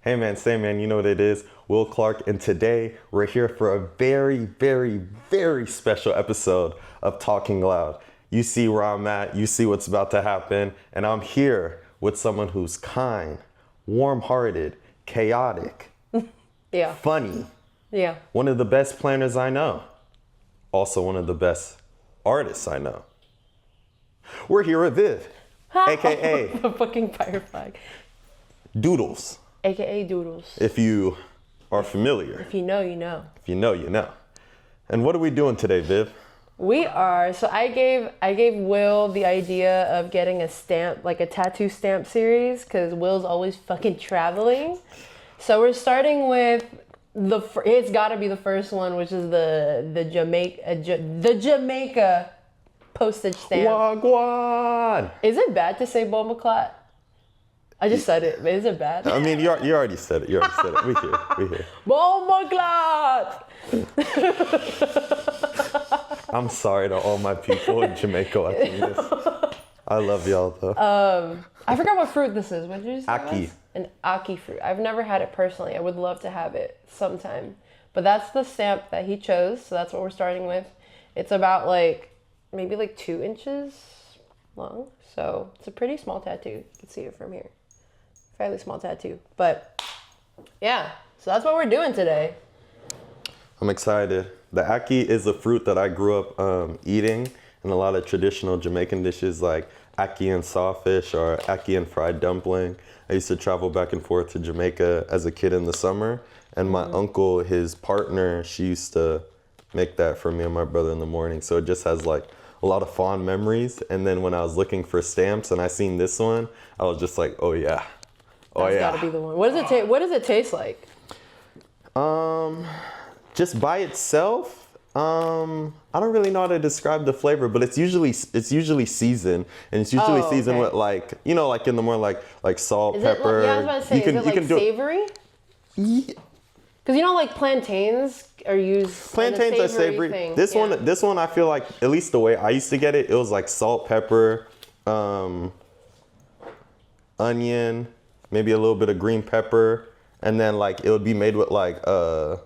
Hey man, say man, you know what it is. Will Clark, and today we're here for a very, very, very special episode of Talking Loud. You see where I'm at, you see what's about to happen, and I'm here with someone who's kind, warm-hearted, chaotic, Yeah. funny, Yeah. one of the best planners I know, also one of the best artists I know. We're here with Viv, aka The fucking firefly. Dewduls, AKA Dewduls. if you are familiar. If you know, you know. If you know, you know. And what are we doing today, Viv? So I gave Will the idea of getting a stamp, like a tattoo stamp series, because Will's always fucking traveling. So we're starting with it's got to be the first one, which is the Jamaica postage stamp. Wagwan! Is it bad to say Bomaclat? I just said it, but is it bad? I mean, you already said it. We here. Bomaclat! I'm sorry to all my people in Jamaica watching this. I love y'all though. I forgot what fruit this is. What did you say? Ackee. An Ackee fruit. I've never had it personally. I would love to have it sometime. But that's the stamp that he chose, so that's what we're starting with. It's about maybe 2 inches long. So it's a pretty small tattoo. You can see it from here. Fairly small tattoo. But yeah, so that's what we're doing today. I'm excited. The ackee is a fruit that I grew up eating in a lot of traditional Jamaican dishes like ackee and sawfish or ackee and fried dumpling. I used to travel back and forth to Jamaica as a kid in the summer, and my uncle, his partner, she used to make that for me and my brother in the morning. So it just has a lot of fond memories. And then when I was looking for stamps and I seen this one, I was just like, oh yeah. That's gotta be the one. What does it taste like? Just by itself, I don't really know how to describe the flavor, but it's usually seasoned, and it's usually seasoned with in the more like salt, Is pepper. I was about to say, is it savory? Yeah. Because plantains are used. Plantains are savory. Thing. This one, I feel like, at least the way I used to get it, it was like salt, pepper, onion, maybe a little bit of green pepper, and then it would be made with a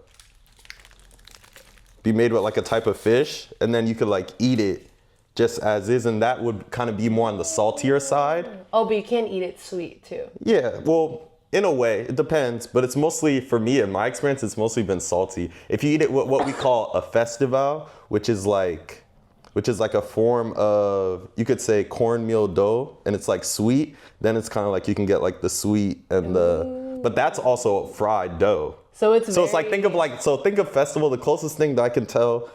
type of fish, and then you could eat it just as is, and that would kind of be more on the saltier side. Oh, but you can eat it sweet too. Yeah, well, in a way, it depends, but it's mostly, for me, in my experience, it's mostly been salty. If you eat it with what we call a festival, which is like a form of, you could say, cornmeal dough, and it's sweet, then it's kind of you can get the sweet and but that's also fried dough. So it's think of festival. The closest thing that I can tell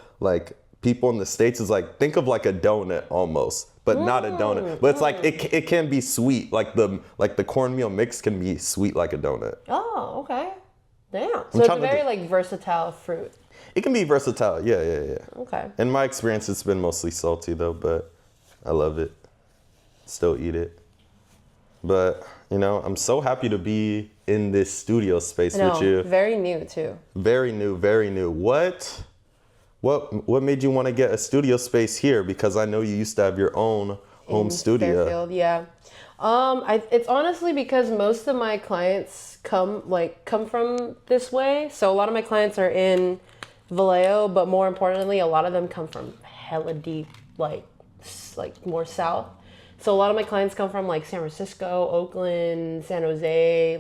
people in the States is think of a donut almost, but not a donut. But it's it can be sweet. The cornmeal mix can be sweet like a donut. Oh, okay. Damn. So it's a very versatile fruit. It can be versatile. Yeah. Okay. In my experience, it's been mostly salty though, but I love it. Still eat it. But I'm so happy to be in this studio space with you. Very new too. Very new. What made you want to get a studio space here? Because I know you used to have your own home studio. Fairfield, yeah. It's honestly because most of my clients come from this way. So a lot of my clients are in Vallejo, but more importantly, a lot of them come from hella deep, more south. So a lot of my clients come from San Francisco, Oakland, San Jose.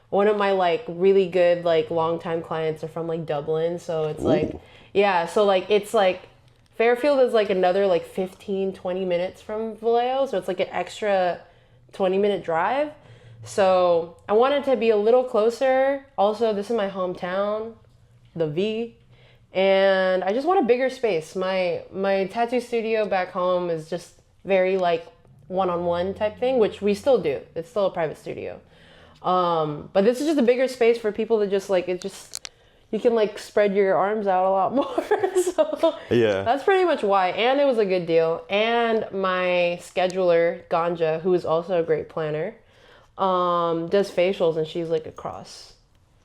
One of my really good longtime clients are from Dublin. So it's yeah. So it's Fairfield is another 15, 20 minutes from Vallejo. So it's an extra 20-minute drive. So I wanted to be a little closer. Also, this is my hometown, the V. And I just want a bigger space. My tattoo studio back home is just very one-on-one type thing, which we still do. It's still a private studio. But this is just a bigger space for people to just you can spread your arms out a lot more. So yeah, that's pretty much why. And it was a good deal. And my scheduler, Ganja, who is also a great planner, does facials, and she's across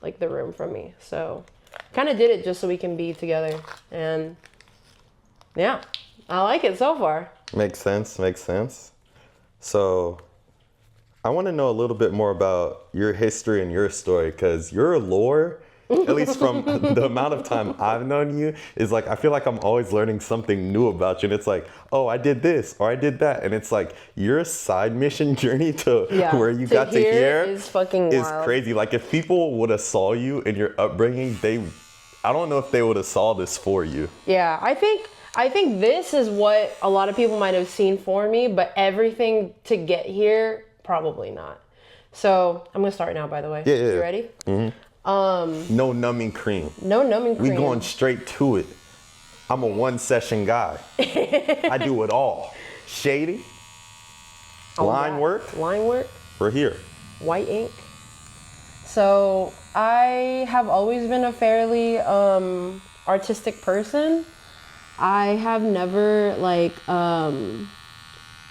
the room from me. So kind of did it just so we can be together. And yeah, I like it so far. Makes sense. So I want to know a little bit more about your history and your story, because your lore, at least from the amount of time I've known you, is like, I feel like I'm always learning something new about you. And it's like, oh, I did this or I did that. And it's like your side mission journey to where you got to here is fucking wild. crazy. Like if people would have saw you in your upbringing, I don't know if they would have saw this for you. Yeah, I think this is what a lot of people might have seen for me, but everything to get here, probably not. So I'm gonna start now, by the way. Yeah. You ready? Mm-hmm. No numbing cream. No numbing cream. We going straight to it. I'm a one-session guy. I do it all. Shading, line work. Line work. We're here. White ink. So I have always been a fairly artistic person. I have never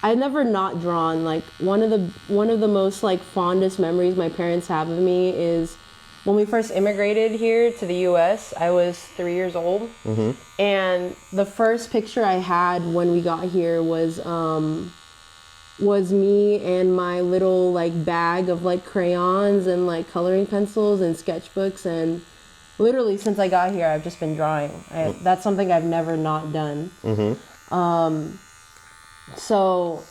I've never not drawn. Like one of the most like fondest memories my parents have of me is when we first immigrated here to the U.S. I was 3 years old, and the first picture I had when we got here was me and my little like bag of like crayons and like coloring pencils and sketchbooks, and literally since I got here I've just been drawing. That's something I've never not done. So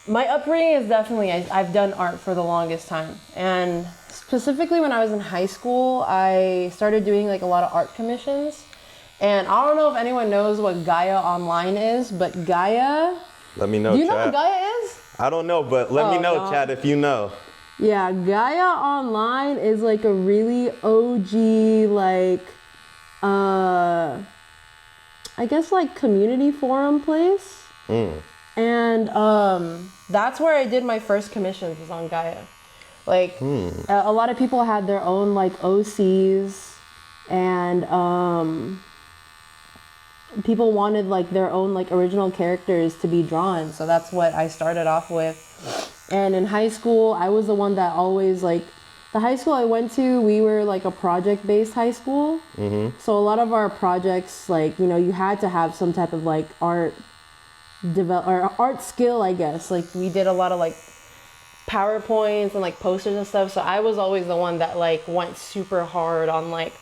my upbringing is definitely, I've done art for the longest time, and specifically when I was in high school I started doing like a lot of art commissions. And I don't know if anyone knows what Gaia Online is, but Gaia, let me know. Do you Chad. know what Gaia is? I don't know, but let me know, Chad, if you know. Yeah, Gaia Online is like a really OG, like, I guess like community forum place. And that's where I did my first commissions, was on Gaia. Like, a lot of people had their own like OCs, and people wanted like their own like original characters to be drawn, so that's what I started off with. And in high school I was the one that always, like, the high school I went to, we were like a project-based high school. So a lot of our projects, like, you know, you had to have some type of like art skill, I guess. Like we did a lot of like PowerPoints and like posters and stuff, so I was always the one that like went super hard on like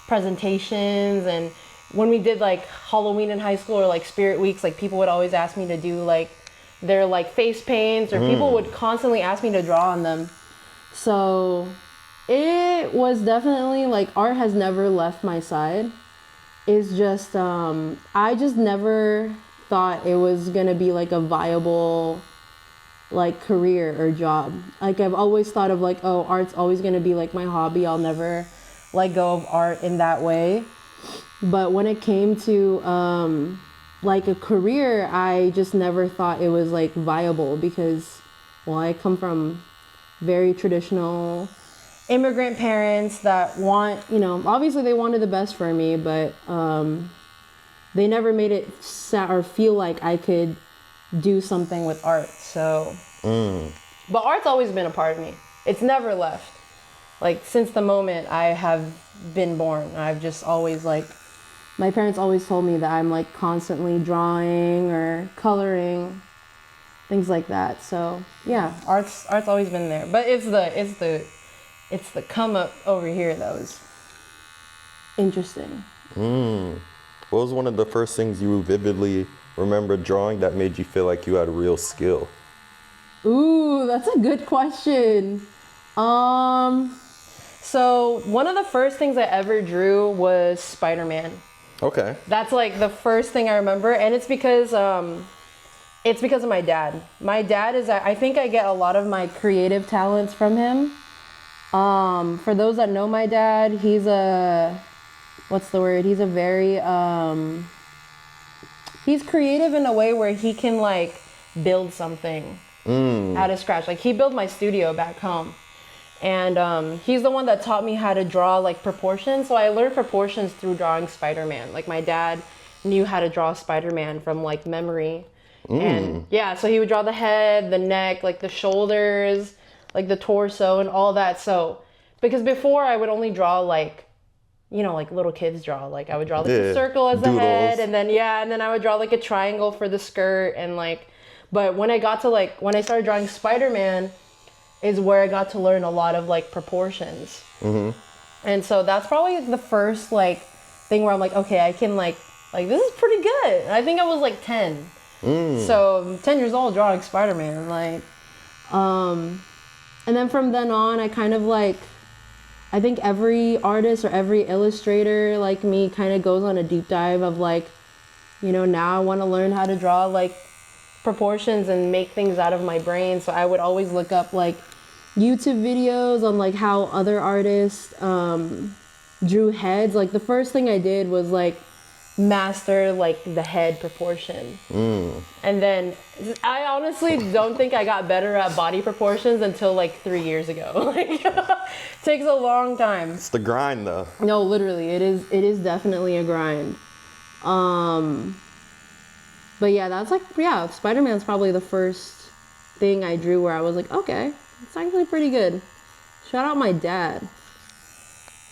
presentations. And when we did like Halloween in high school or like Spirit Weeks, like people would always ask me to do like their like face paints, or people would constantly ask me to draw on them. So it was definitely like, art has never left my side. It's just I just never thought it was gonna be like a viable like career or job. Like I've always thought of like, oh, art's always gonna be like my hobby, I'll never let go of art in that way. But when it came to like a career, I just never thought it was like viable, because, well, I come from very traditional immigrant parents that want, you know, obviously they wanted the best for me, but they never made it or feel like I could do something with art. So, but art's always been a part of me. It's never left. Like since the moment I have been born, I've just always like, my parents always told me that I'm like constantly drawing or coloring, things like that. So yeah, art's always been there. But it's the come up over here that was interesting. What was one of the first things you vividly remember drawing that made you feel like you had real skill? Ooh, that's a good question. So one of the first things I ever drew was Spider-Man. Okay. That's like the first thing I remember, and it's because of my dad. My dad is, I think I get a lot of my creative talents from him. For those that know my dad, he's a, what's the word? He's a very, he's creative in a way where he can like build something out of scratch. Like he built my studio back home. And he's the one that taught me how to draw like proportions. So I learned proportions through drawing Spider-Man. Like my dad knew how to draw Spider-Man from like memory. And yeah, so he would draw the head, the neck, like the shoulders, like the torso and all that. So because before I would only draw like, you know, like little kids draw. Like I would draw like a circle as the head, and then I would draw like a triangle for the skirt and like. But when I got to like, when I started drawing Spider-Man is where I got to learn a lot of like proportions. And so that's probably the first like thing where I'm like, okay, I can like this is pretty good. And I think I was like 10. So 10 years old drawing Spider-Man, like, and then from then on, I kind of like, I think every artist or every illustrator like me kind of goes on a deep dive of like, you know, now I want to learn how to draw like proportions and make things out of my brain. So I would always look up like YouTube videos on like how other artists drew heads. Like the first thing I did was like master like the head proportion. And then I honestly don't think I got better at body proportions until like 3 years ago. Like takes a long time. It's the grind though. No, literally it is definitely a grind. But yeah, that's like, yeah, Spider-Man's probably the first thing I drew where I was like, okay, it's actually pretty good. Shout out my dad.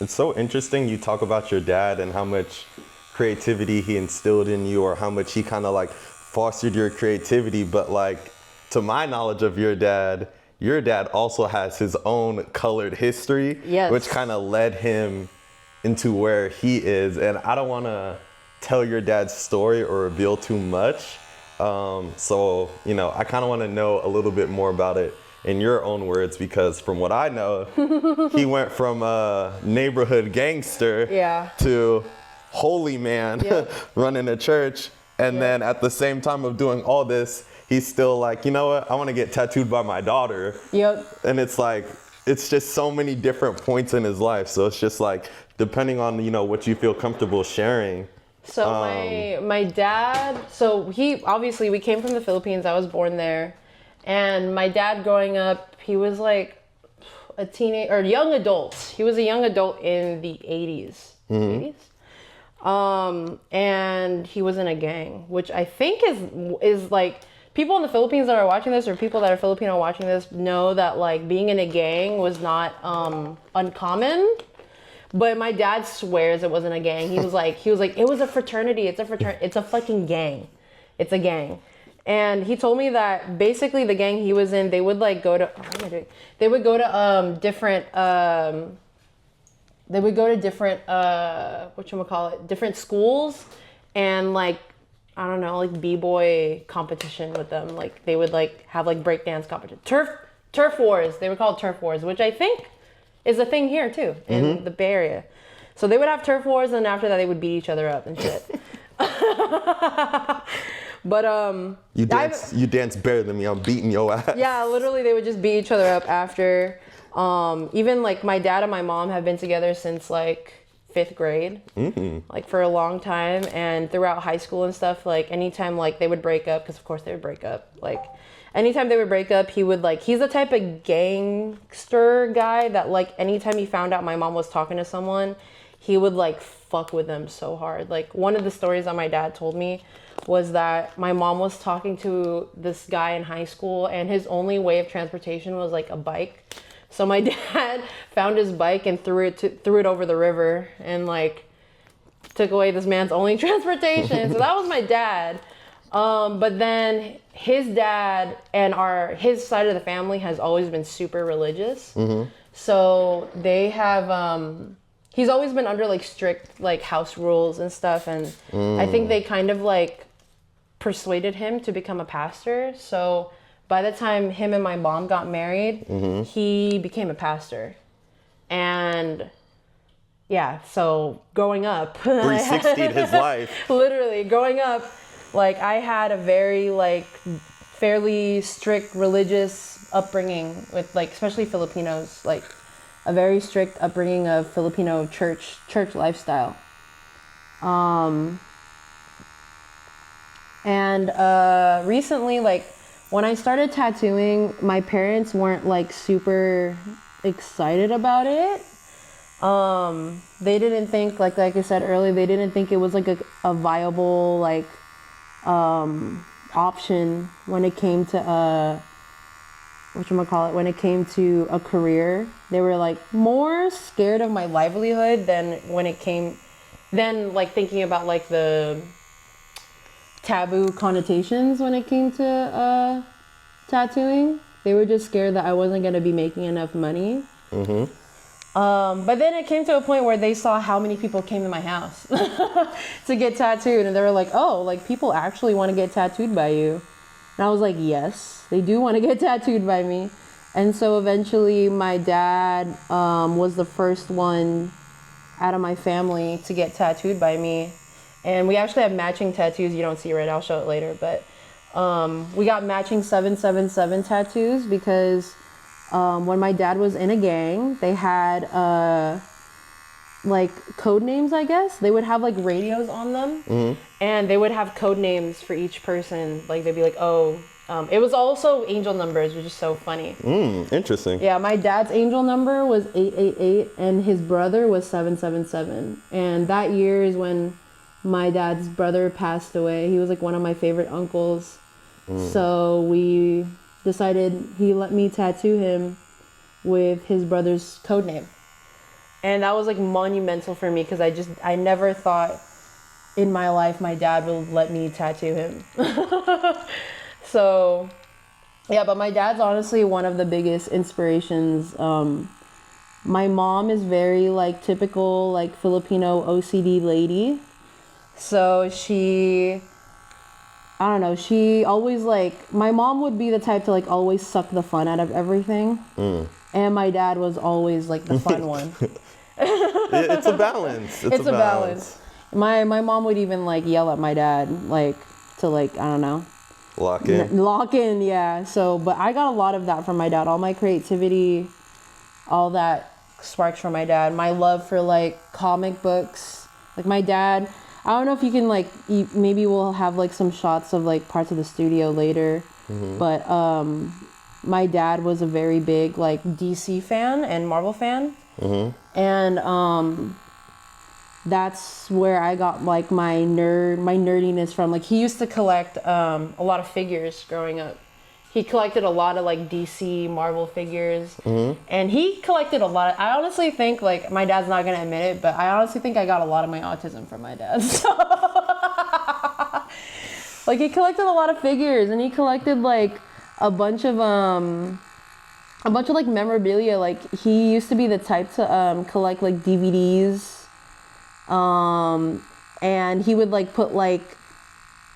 It's so interesting you talk about your dad and how much creativity he instilled in you, or how much he kind of like fostered your creativity. But like, to my knowledge of your dad also has his own colored history, yes, which kind of led him into where he is. And I don't want to tell your dad's story or reveal too much. So, you know, I kind of want to know a little bit more about it in your own words, because from what I know, he went from a neighborhood gangster to holy man running a church. And then at the same time of doing all this, he's still like, you know what, I want to get tattooed by my daughter. And it's like, it's just so many different points in his life. So it's just like, depending on, you know, what you feel comfortable sharing. So my dad, so obviously we came from the Philippines. I was born there. And my dad growing up, he was like a teenage or young adult. He was a young adult in the 80s. 80s. And he was in a gang, which I think is like, people in the Philippines that are watching this, or people that are Filipino watching this, know that like being in a gang was not uncommon. But my dad swears it wasn't a gang. He was like, it was a fraternity. It's a fucking gang. It's a gang. And he told me that basically the gang he was in, they would like go to, what am I doing? They would go to different different schools, and like, I don't know, like b-boy competition with them. Like they would like have like breakdance competition, turf wars. They would call it turf wars, which I think is a thing here too in the Bay Area. So they would have turf wars, and after that they would beat each other up and shit. But you dance better than me. I'm beating your ass. Yeah, literally they would just beat each other up after. Even like my dad and my mom have been together since like 5th grade, like for a long time, and throughout high school and stuff. Like anytime like they would break up, because of course they would break up. Like anytime they would break up, he would like, he's the type of gangster guy that like anytime he found out my mom was talking to someone, he would like fuck with them so hard. Like one of the stories that my dad told me was that my mom was talking to this guy in high school, and his only way of transportation was like a bike. So my dad found his bike and threw it over the river, and like took away this man's only transportation. So that was my dad. But then his dad and his side of the family has always been super religious. So they have, he's always been under like strict like house rules and stuff. And I think they kind of like persuaded him to become a pastor. So by the time him and my mom got married, he became a pastor. And yeah, so growing up, 360'd his life. Literally growing up, like I had a very like fairly strict religious upbringing with like, especially Filipinos, like a very strict upbringing of Filipino church lifestyle. And recently, like when I started tattooing, my parents weren't like super excited about it. They didn't think, like I said earlier, they didn't think it was like a viable like option when it came to when it came to a career. They were like more scared of my livelihood than like thinking about like the taboo connotations when it came to tattooing. They were just scared that I wasn't going to be making enough money. Mm-hmm. But then it came to a point where they saw how many people came to my house to get tattooed. And they were like, oh, like people actually want to get tattooed by you. And I was like, yes, they do want to get tattooed by me. And so eventually my dad was the first one out of my family to get tattooed by me. And we actually have matching tattoos. You don't see it right. I'll show it later. But we got matching 777 tattoos because when my dad was in a gang, they had like code names, I guess. They would have like radios on them. Mm-hmm. And they would have code names for each person. Like they'd be like, oh, it was also angel numbers, which is so funny. Interesting. Yeah, my dad's angel number was 888 and his brother was 777. And that year is when my dad's brother passed away. He was like one of my favorite uncles. So we decided he let me tattoo him with his brother's code name. And that was like monumental for me because I never thought in my life my dad would let me tattoo him. So, yeah, but my dad's honestly one of the biggest inspirations. My mom is very like typical like Filipino OCD lady. So she always like, my mom would be the type to like always suck the fun out of everything. And my dad was always like the fun one. It's a balance. It's a balance. My mom would even like yell at my dad, like to like, I don't know. Lock in, yeah. So, but I got a lot of that from my dad. All my creativity, all that sparks from my dad. My love for like comic books. Like my dad, I don't know if you can like, maybe we'll have like some shots of like parts of the studio later. Mm-hmm. But my dad was a very big like DC fan and Marvel fan. Mm-hmm. And that's where I got like my nerdiness from. Like he used to collect a lot of figures growing up. He collected a lot of like DC Marvel figures. Mm-hmm. And he collected a lot of, I honestly think like, my dad's not gonna admit it, but I honestly think I got a lot of my autism from my dad. So like he collected a lot of figures and he collected like a bunch of like memorabilia. Like he used to be the type to collect like DVDs. And he would like put like,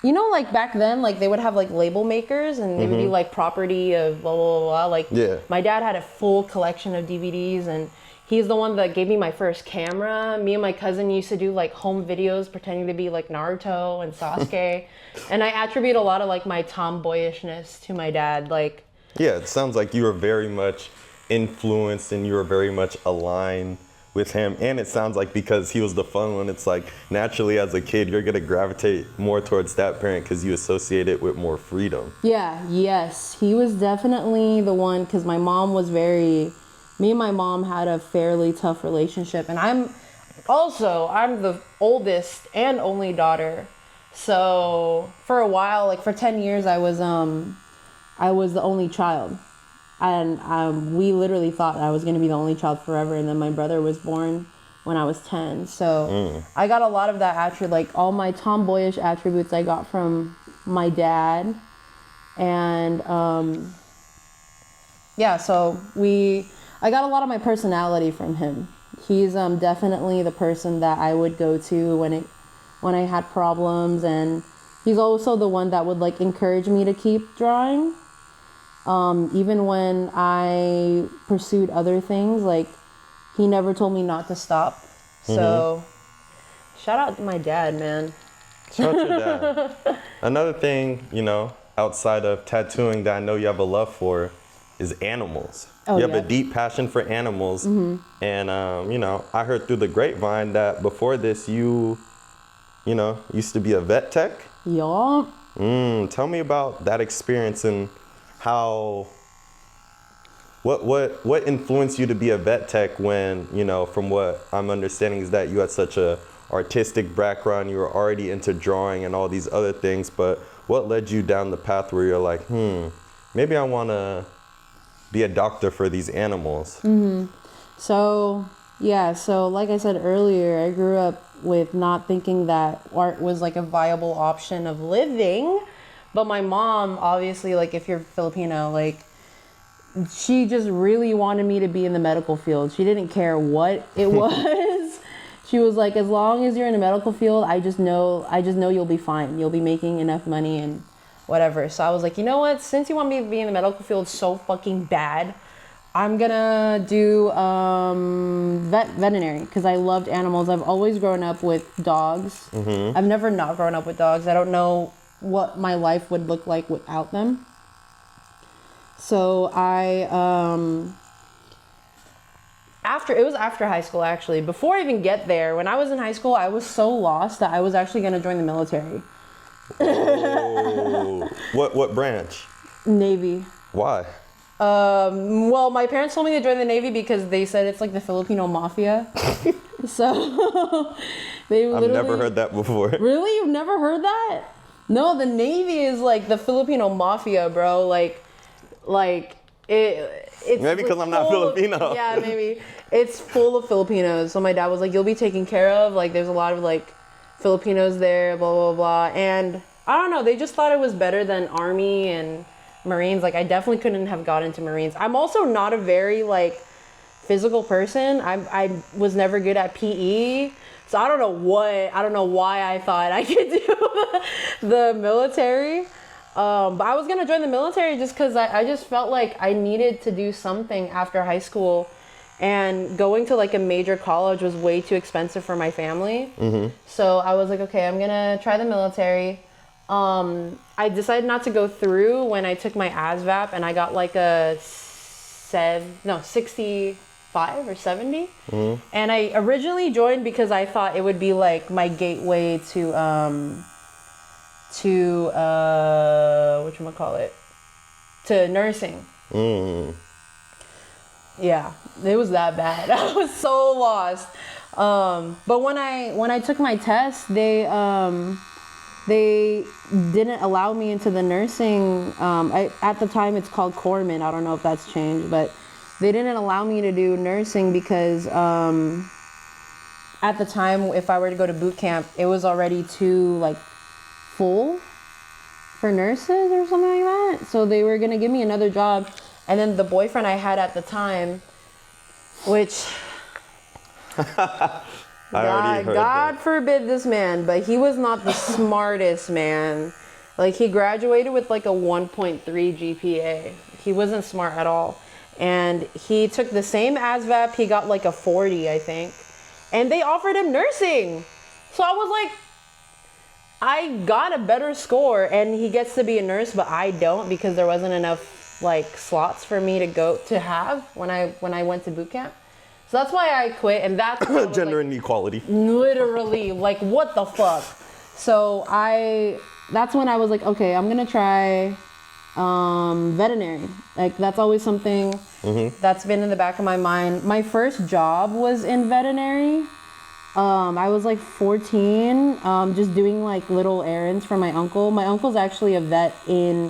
you know, like back then, like they would have like label makers and they would be like property of blah, blah, blah, blah. Like my dad had a full collection of DVDs and he's the one that gave me my first camera. Me and my cousin used to do like home videos pretending to be like Naruto and Sasuke. And I attribute a lot of like my tomboyishness to my dad. Like, yeah, it sounds like you were very much influenced and you were very much aligned with him. And it sounds like because he was the fun one, it's like naturally as a kid, you're going to gravitate more towards that parent because you associate it with more freedom. Yeah, yes. He was definitely the one because my mom was me and my mom had a fairly tough relationship. And I'm the oldest and only daughter. So for a while, like for 10 years, I was the only child. And we literally thought I was going to be the only child forever. And then my brother was born when I was 10. So I got a lot of that attribute, like all my tomboyish attributes I got from my dad. And yeah, so I got a lot of my personality from him. He's definitely the person that I would go to when I had problems. And he's also the one that would like encourage me to keep drawing. Even when I pursued other things, like he never told me not to stop. So shout out to my dad, man. Shout out to your dad. Another thing, you know, outside of tattooing that I know you have a love for is animals. You have a deep passion for animals. And, you know, I heard through the grapevine that before this, you used to be a vet tech. Yeah. Tell me about that experience and how, what influenced you to be a vet tech when, you know, from what I'm understanding is that you had such a artistic background, you were already into drawing and all these other things, but what led you down the path where you're like, maybe I want to be a doctor for these animals? So Yeah, so like I said earlier, I grew up with not thinking that art was like a viable option of living. But my mom, obviously, like if you're Filipino, like she just really wanted me to be in the medical field. She didn't care what it was. She was like, as long as you're in the medical field, I just know you'll be fine. You'll be making enough money and whatever. So I was like, you know what? Since you want me to be in the medical field so fucking bad, I'm gonna do veterinary because I loved animals. I've always grown up with dogs. I've never not grown up with dogs. I don't know what my life would look like without them. So it was after high school actually. Before I even get there, when I was in high school, I was so lost that I was actually gonna join the military. Oh. What branch? Navy. Why? Well, my parents told me to join the Navy because they said it's like the Filipino mafia. So they literally... I've never heard that before. Really? You've never heard that? No, the Navy is like the Filipino mafia, bro. Like it's maybe because like I'm not Filipino. Yeah, maybe. It's full of Filipinos. So my dad was like, you'll be taken care of. Like there's a lot of like Filipinos there, blah, blah, blah. And I don't know, they just thought it was better than Army and Marines. Like I definitely couldn't have got into Marines. I'm also not a very like physical person. I was never good at PE. So I don't know why I thought I could do the military. But I was gonna join the military just because I just felt like I needed to do something after high school, and going to like a major college was way too expensive for my family. So I was like, okay, I'm gonna try the military. I decided not to go through when I took my ASVAB, and I got like a 65 or 70. And I originally joined because I thought it would be like my gateway to whatchamacallit, to nursing. Yeah, it was that bad. I was so lost. But when I took my test, they didn't allow me into the nursing. At the time it's called corpsman. I don't know if that's changed, but they didn't allow me to do nursing because at the time, if I were to go to boot camp, it was already too like full for nurses or something like that. So they were gonna give me another job, and then the boyfriend I had at the time, which God forbid this man, but he was not the smartest man. Like he graduated with like a 1.3 GPA. He wasn't smart at all. And he took the same ASVAB, he got like a 40, I think. And they offered him nursing. So I was like, I got a better score and he gets to be a nurse, but I don't because there wasn't enough like slots for me to go to have when I went to boot camp. So that's why I quit, and that's gender inequality. Literally, like what the fuck? So that's when I was like, okay, I'm gonna try veterinary. Like that's always something that's been in the back of my mind. My first job was in veterinary. I was like 14, just doing like little errands for my uncle. My uncle's actually a vet in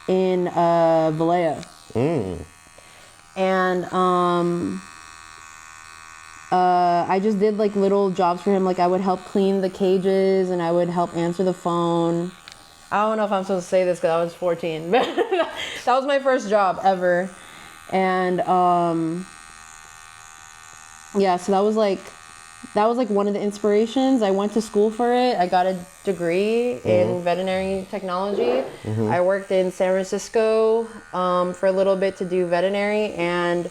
Vallejo. And I just did like little jobs for him. Like I would help clean the cages and I would help answer the phone. I don't know if I'm supposed to say this because I was 14, but that was my first job ever. And yeah, so that was like one of the inspirations. I went to school for it. I got a degree in veterinary technology. I worked in San Francisco for a little bit to do veterinary, and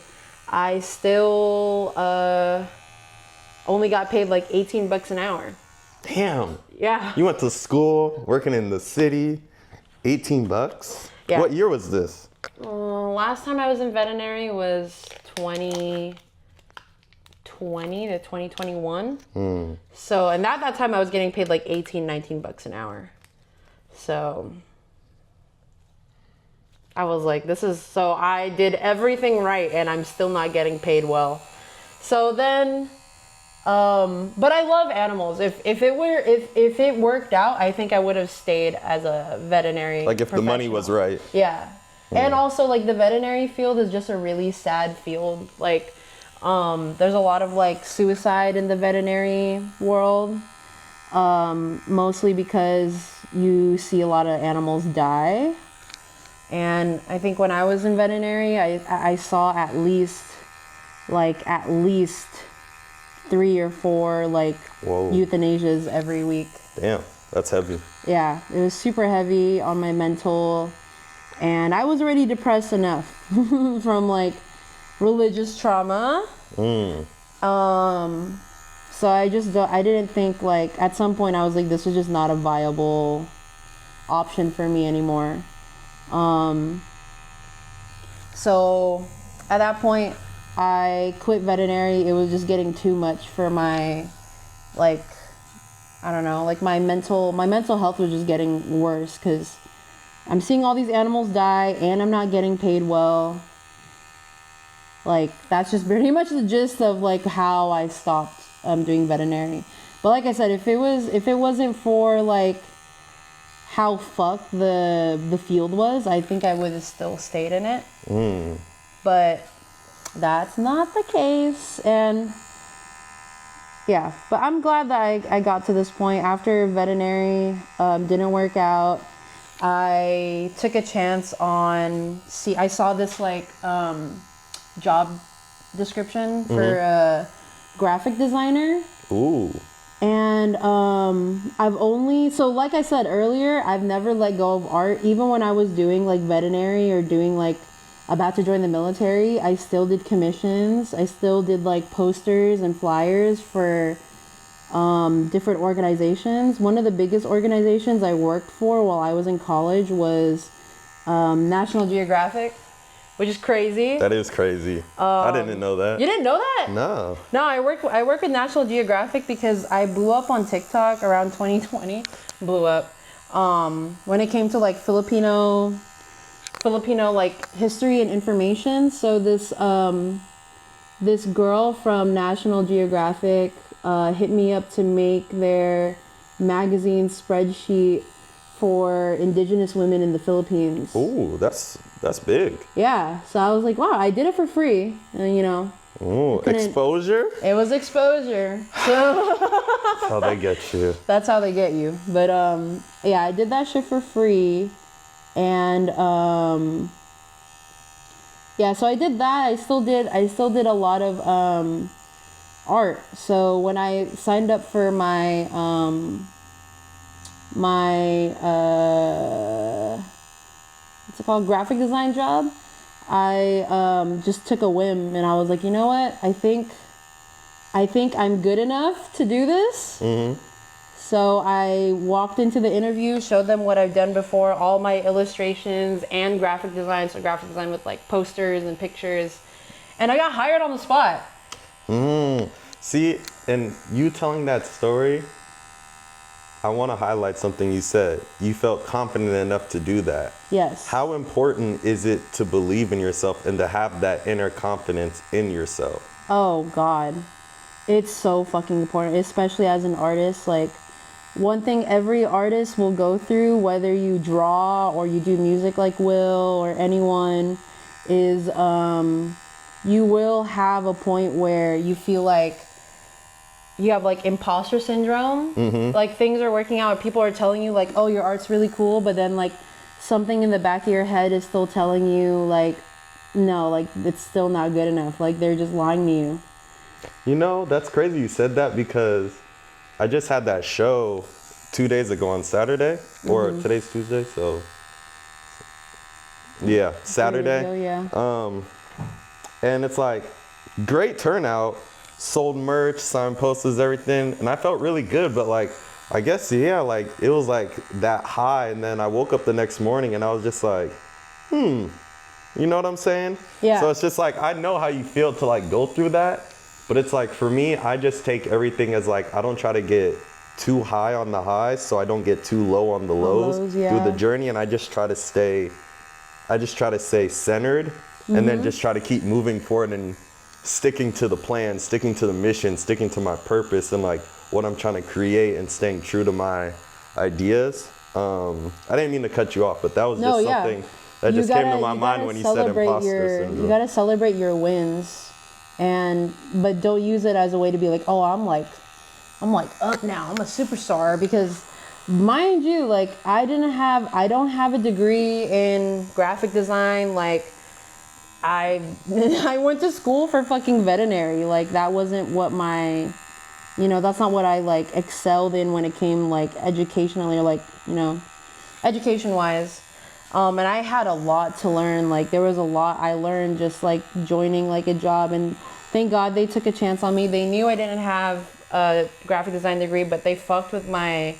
I still only got paid like $18 an hour. Damn. Yeah. You went to school, working in the city, $18? Yeah. What year was this? Last time I was in veterinary was 2020 to 2021. So, and at that time I was getting paid like $19 an hour. So I was like, so I did everything right and I'm still not getting paid well. So then, but I love animals. If it worked out, I think I would have stayed as a veterinary Like if the money was right. Yeah. And also like the veterinary field is just a really sad field. Like There's a lot of like suicide in the veterinary world, mostly because you see a lot of animals die. And I think when I was in veterinary, I saw at least 3 or 4 like Whoa. euthanasias every week. Damn, that's heavy. Yeah, it was super heavy on my mental, and I was already depressed enough from like religious trauma. So I didn't think, like, at some point I was like, this was just not a viable option for me anymore. So at that point I quit veterinary. It was just getting too much for my, like, I don't know, like my mental health was just getting worse because I'm seeing all these animals die and I'm not getting paid well. Like, that's just pretty much the gist of like how I stopped doing veterinary. But like I said, if it wasn't for like how fucked the field was, I think I would have still stayed in it. But that's not the case. And yeah, but I'm glad that I got to this point. After veterinary didn't work out, I took a chance on, I saw this like job description for a graphic designer. Ooh. And so like I said earlier, I've never let go of art. Even when I was doing like veterinary or doing like about to join the military, I still did commissions. I still did like posters and flyers for different organizations. One of the biggest organizations I worked for while I was in college was National Geographic, which is crazy. That is crazy. I didn't know that. You didn't know that? No. No, I work with National Geographic because I blew up on TikTok around 2020. Blew up. When it came to like Filipino like history and information. So this girl from National Geographic hit me up to make their magazine spreadsheet for indigenous women in the Philippines. Ooh, that's big. Yeah, so I was like, wow, I did it for free, and you know. Ooh, exposure? It was exposure. So That's how they get you. that's how they get you. But yeah, I did that shit for free, and yeah, so I did that. I still did a lot of art. So when I signed up for my what's it called, graphic design job, I just took a whim and I was like, you know what, I think I'm good enough to do this. So I walked into the interview, showed them what I've done before, all my illustrations and graphic design. So graphic design with like posters and pictures, and I got hired on the spot. See, and you telling that story, I want to highlight something you said. You felt confident enough to do that. Yes. How important is it to believe in yourself and to have that inner confidence in yourself? Oh God, it's so fucking important, especially as an artist. Like, one thing every artist will go through, whether you draw or you do music like Will or anyone, is you will have a point where you feel like you have like imposter syndrome. Like, things are working out, or people are telling you like, oh, your art's really cool, but then like something in the back of your head is still telling you like, no, like it's still not good enough. Like, they're just lying to you. You know, that's crazy you said that, because I just had that show 2 days ago on Saturday, or today's Tuesday, so yeah, Saturday. There you go, yeah. And it's like, great turnout, sold merch, signed posters, everything, and I felt really good. But like, I guess, yeah, like it was like that high, and then I woke up the next morning and I was just like, you know what I'm saying? Yeah. So it's just like, I know how you feel to like go through that, but it's like, for me, I just take everything as like, I don't try to get too high on the highs, so I don't get too low on the lows yeah. through the journey, and I just try to stay centered, and then just try to keep moving forward and sticking to the plan, sticking to the mission, sticking to my purpose and like what I'm trying to create, and staying true to my ideas. I didn't mean to cut you off, but that was just something that just came to my mind when you said imposter syndrome. You gotta celebrate your wins. but don't use it as a way to be like, oh, I'm like up now, I'm a superstar, because mind you, like I don't have a degree in graphic design. Like I went to school for fucking veterinary. Like that wasn't what my, that's not what I like excelled in when it came like educationally or like, education wise. And I had a lot to learn. Like there was a lot I learned just like joining like a job, and thank God they took a chance on me. They knew I didn't have a graphic design degree, but they fucked with my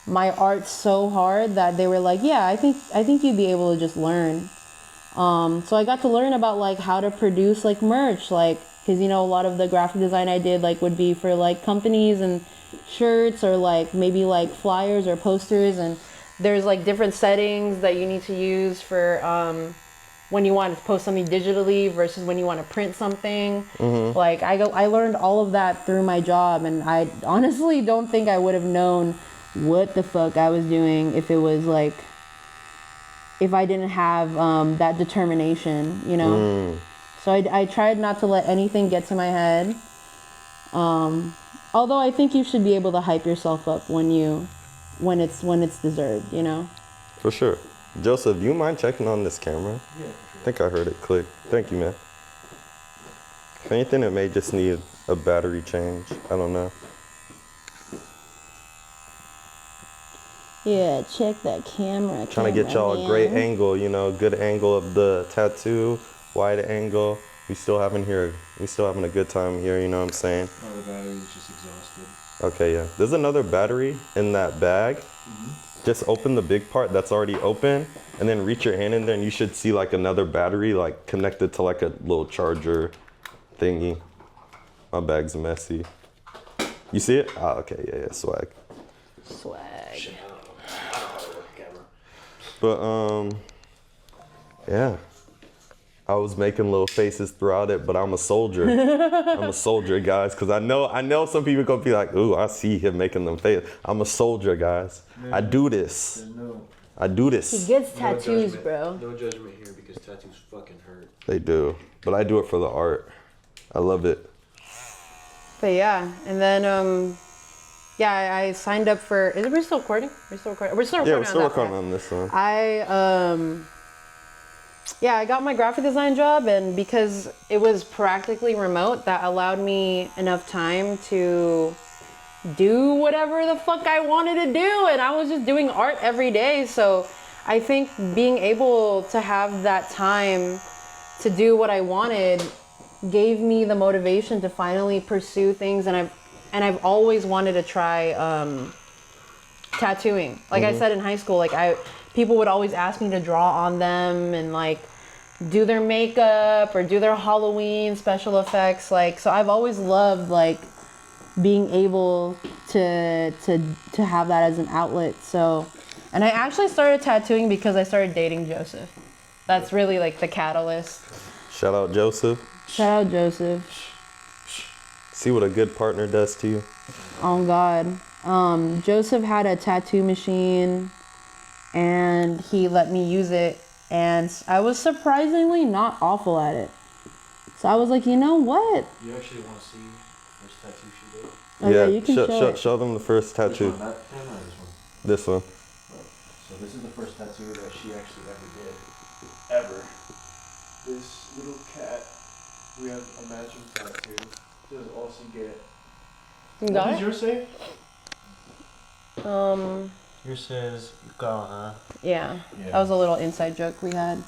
art so hard that they were like, yeah, I think you'd be able to just learn. So I got to learn about like how to produce like merch, like, cause a lot of the graphic design I did like would be for like companies and shirts, or like maybe like flyers or posters, and there's like different settings that you need to use for when you want to post something digitally versus when you want to print something. Mm-hmm. Like I learned all of that through my job, and I honestly don't think I would have known what the fuck I was doing if it was like, if I didn't have that determination, So I tried not to let anything get to my head. Although I think you should be able to hype yourself up when it's deserved, For sure. Joseph, do you mind checking on this camera? Yeah. I think I heard it click. Thank you, man. If anything, it may just need a battery change. I don't know. Yeah, check that camera. Trying to get y'all a great angle, good angle of the tattoo, wide angle. We still having a good time here, you know what I'm saying? Oh, the battery's just exhausted. Okay, yeah. There's another battery in that bag. Mm-hmm. Just open the big part that's already open, and then reach your hand in there, and you should see like another battery like connected to like a little charger thingy. My bag's messy. You see it? Ah, okay, yeah, swag. But yeah, I was making little faces throughout it, but I'm a soldier. I'm a soldier, guys, because I know some people gonna be like, ooh, I see him making them faces. I'm a soldier, guys. Man, I do this. I do this. He gets tattoos, bro. No judgment here, because tattoos fucking hurt. They do, but I do it for the art. I love it. But yeah, and then yeah, I signed up for. We're still recording? We're still recording. Yeah, we're still recording on this one. I got my graphic design job, and because it was practically remote, that allowed me enough time to do whatever the fuck I wanted to do, and I was just doing art every day. So I think being able to have that time to do what I wanted gave me the motivation to finally pursue things, and I've always wanted to try tattooing. Like I said in high school, like people would always ask me to draw on them and like do their makeup or do their Halloween special effects. Like, so I've always loved like being able to have that as an outlet. So, and I actually started tattooing because I started dating Joseph. That's really like the catalyst. Shout out Joseph. Shout out Joseph. See what a good partner does to you. Oh God. Joseph had a tattoo machine and he let me use it, and I was surprisingly not awful at it. So I was like, you know what? You actually want to see which tattoo she did? Oh, yeah, you can show them the first tattoo. Which one? That one or this one? This one. Right. So this is the first tattoo that she actually ever did. Ever. This little cat, we have a matching tattoo. Does also get. You got what it? does yours say? Yours says go, huh? Yeah, that was a little inside joke we had.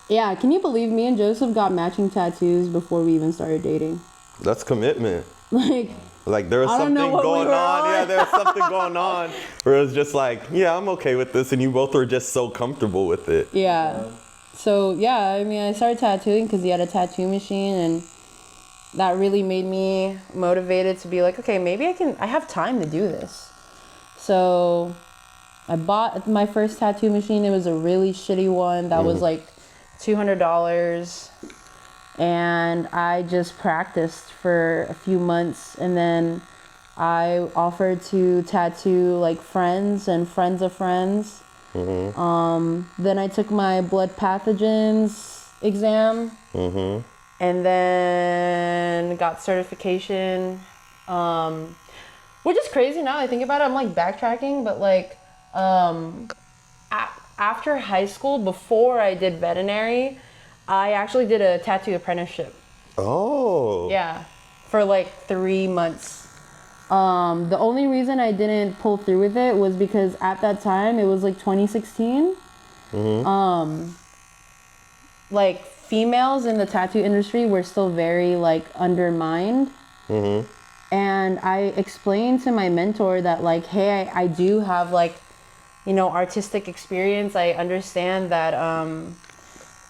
Yeah, can you believe me and Joseph got matching tattoos before we even started dating? That's commitment. Like there was something going on. Yeah, there was something going on where it was just like, yeah, I'm okay with this, and you both were just so comfortable with it. Yeah. So yeah, I mean, I started tattooing because he had a tattoo machine, and that really made me motivated to be like, okay, maybe I have time to do this. So I bought my first tattoo machine. It was a really shitty one that was like $200. And I just practiced for a few months, and then I offered to tattoo like friends and friends of friends. Then I took my blood pathogens exam. and then got certification, which is crazy now that I think about it. I'm like backtracking, but like after high school, before I did veterinary, I actually did a tattoo apprenticeship. Oh. Yeah, for like 3 months. The only reason I didn't pull through with it was because at that time, it was like 2016. Like females in the tattoo industry were still very like undermined. And I explained to my mentor that like, hey, I do have like, you know, artistic experience. I understand that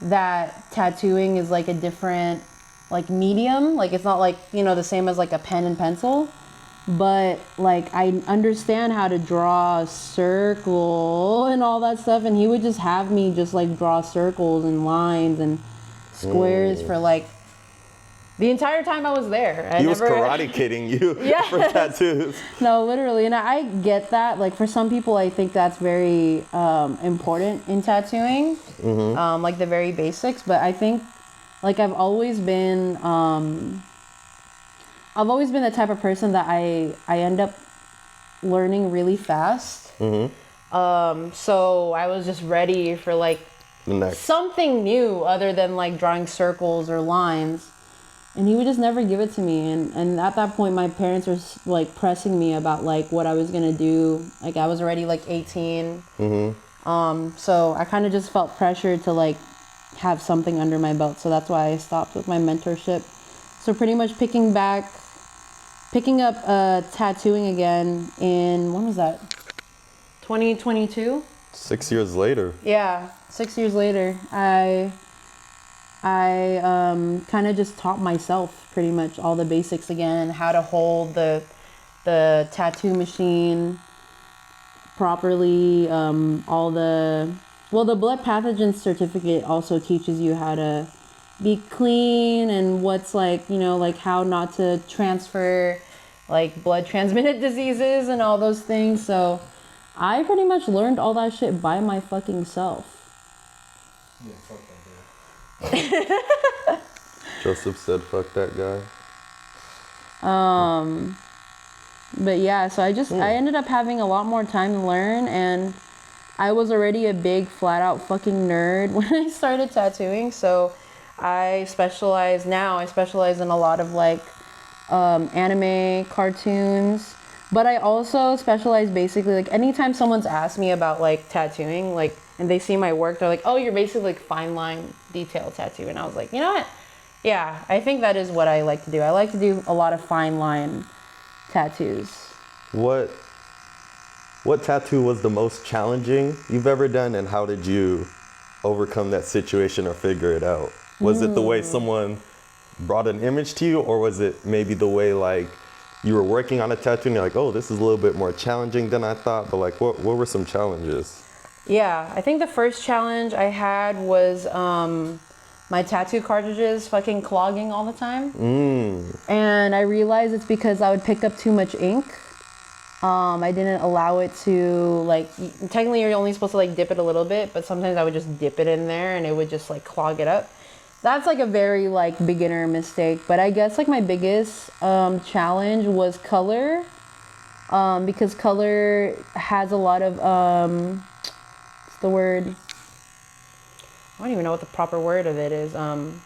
that tattooing is like a different like medium. Like it's not like, you know, the same as like a pen and pencil. But like I understand how to draw a circle and all that stuff, and he would just have me just like draw circles and lines and squares for like the entire time I was there. He was karate kidding you for tattoos. No, literally, and I get that. Like for some people, I think that's very important in tattooing, like the very basics. But I think like I've always been the type of person that I end up learning really fast. So I was just ready for like something new other than like drawing circles or lines. And he would just never give it to me. And at that point, my parents were like pressing me about like what I was gonna do. Like I was already like 18. So I kind of just felt pressured to like have something under my belt. So that's why I stopped with my mentorship. So pretty much picking up tattooing again in, when was that? 2022? 6 years later. Yeah, 6 years later. I kind of just taught myself pretty much all the basics again, how to hold the tattoo machine properly, the blood pathogen certificate also teaches you how to be clean and what's like, you know, like how not to transfer like blood transmitted diseases and all those things. So I pretty much learned all that shit by my fucking self. Yeah, fuck that guy. Joseph said, fuck that guy. But yeah, so I ended up having a lot more time to learn, and I was already a big flat out fucking nerd when I started tattooing. So I specialize in a lot of like anime, cartoons, but I also specialize basically like anytime someone's asked me about like tattooing, like, and they see my work, they're like, oh, you're basically like fine line detail tattoo. And I was like, you know what? Yeah, I think that is what I like to do. I like to do a lot of fine line tattoos. What tattoo was the most challenging you've ever done, and how did you overcome that situation or figure it out? Was it the way someone brought an image to you, or was it maybe the way like you were working on a tattoo and you're like, oh, this is a little bit more challenging than I thought, but like what were some challenges? Yeah, I think the first challenge I had was my tattoo cartridges fucking clogging all the time. And I realized it's because I would pick up too much ink. I didn't allow it to, like, technically you're only supposed to like dip it a little bit, but sometimes I would just dip it in there and it would just like clog it up. That's like a very like beginner mistake. But I guess like my biggest challenge was color, because color has a lot of what's the word? I don't even know what the proper word of it is.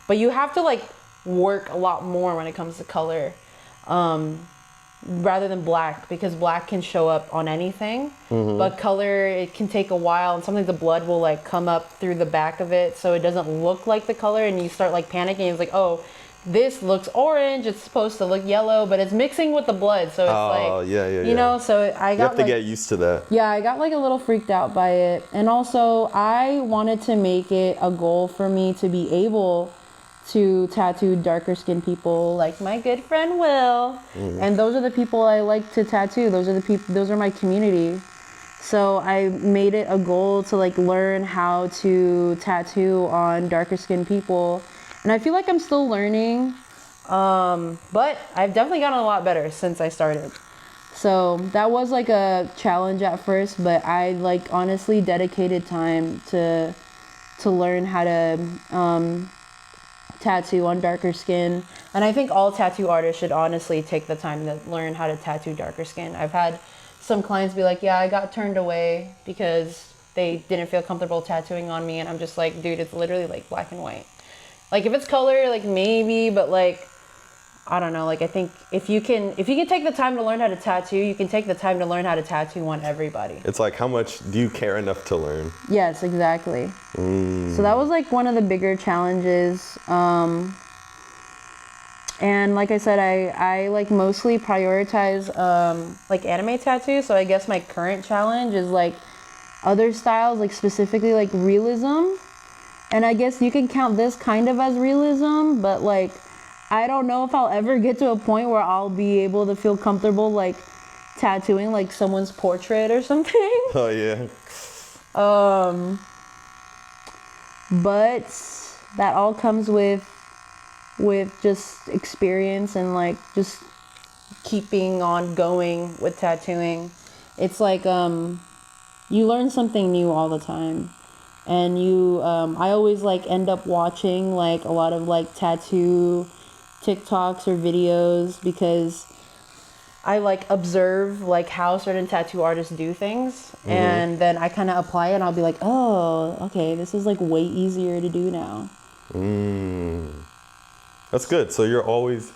But you have to like work a lot more when it comes to color, rather than black, because black can show up on anything. But color, it can take a while, and sometimes the blood will like come up through the back of it, so it doesn't look like the color, and you start like panicking. It's like, oh, this looks orange, it's supposed to look yellow, but it's mixing with the blood, so it's you know, so I got, you have to get used to that. Yeah, I got like a little freaked out by it. And also I wanted to make it a goal for me to be able to tattoo darker skinned people like my good friend Will. And those are the people I like to tattoo. Those are my community. So I made it a goal to like learn how to tattoo on darker skinned people. And I feel like I'm still learning, but I've definitely gotten a lot better since I started. So that was like a challenge at first, but I like honestly dedicated time to learn how to tattoo on darker skin. And I think all tattoo artists should honestly take the time to learn how to tattoo darker skin. I've had some clients be like, yeah, I got turned away because they didn't feel comfortable tattooing on me. And I'm just like, dude, it's literally like black and white. Like if it's color, like maybe, but like, I don't know. Like I think if you can take the time to learn how to tattoo, you can take the time to learn how to tattoo on everybody. It's like, how much do you care enough to learn? Yes, exactly. So that was like one of the bigger challenges. And like I said, I like mostly prioritize like anime tattoos. So I guess my current challenge is like other styles, like specifically like realism. And I guess you can count this kind of as realism, but like I don't know if I'll ever get to a point where I'll be able to feel comfortable like tattooing like someone's portrait or something. Oh yeah. But that all comes with just experience and like just keeping on going with tattooing. It's like you learn something new all the time. And I always like end up watching like a lot of like tattoo TikToks or videos because I like observe like how certain tattoo artists do things, and then I kind of apply it and I'll be like, oh, okay, this is like way easier to do now. That's good. So you're always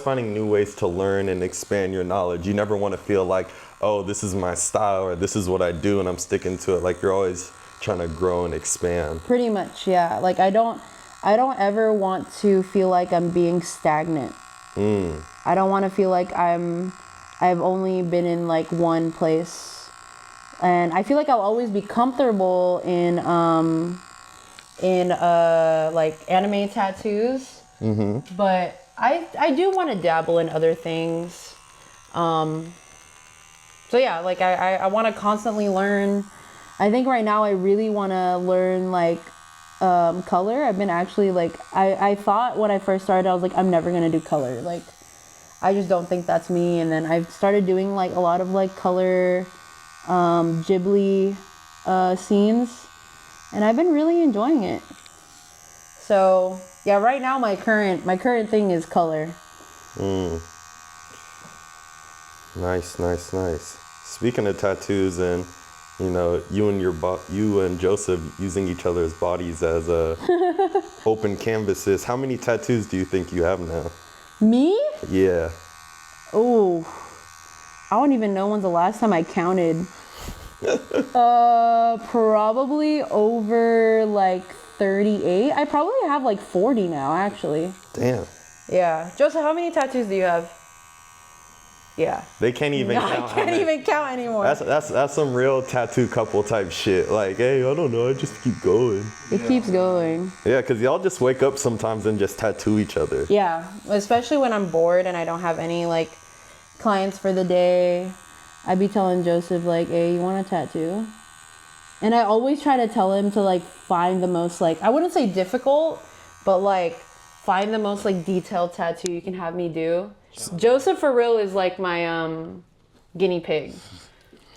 finding new ways to learn and expand your knowledge. You never want to feel like, oh, this is my style or this is what I do and I'm sticking to it. Like you're always trying to grow and expand. Pretty much, yeah. Like I don't ever want to feel like I'm being stagnant. I don't want to feel like I've only been in like one place. And I feel like I'll always be comfortable in like anime tattoos. But I do want to dabble in other things. So yeah, like I want to constantly learn. I think right now I really want to learn like color. I've been actually like, I thought when I first started, I was like, I'm never going to do color. Like, I just don't think that's me. And then I've started doing like a lot of like color Ghibli scenes. And I've been really enjoying it. So yeah, right now my current thing is color. Nice. Speaking of tattoos and, you know, you and Joseph using each other's bodies as open canvases. How many tattoos do you think you have now? Me? Yeah. Oh, I don't even know when's the last time I counted. Probably over like 38. I probably have like 40 now, actually. Damn. Yeah. Joseph, how many tattoos do you have? Yeah. They can't even count. I can't even count anymore. That's some real tattoo couple type shit. Like, hey, I don't know, I just keep going. It keeps going. Yeah, because y'all just wake up sometimes and just tattoo each other. Yeah, especially when I'm bored and I don't have any like clients for the day. I'd be telling Joseph like, hey, you want a tattoo? And I always try to tell him to like find the most like, I wouldn't say difficult, but like find the most like detailed tattoo you can have me do. Joseph for real is like my guinea pig.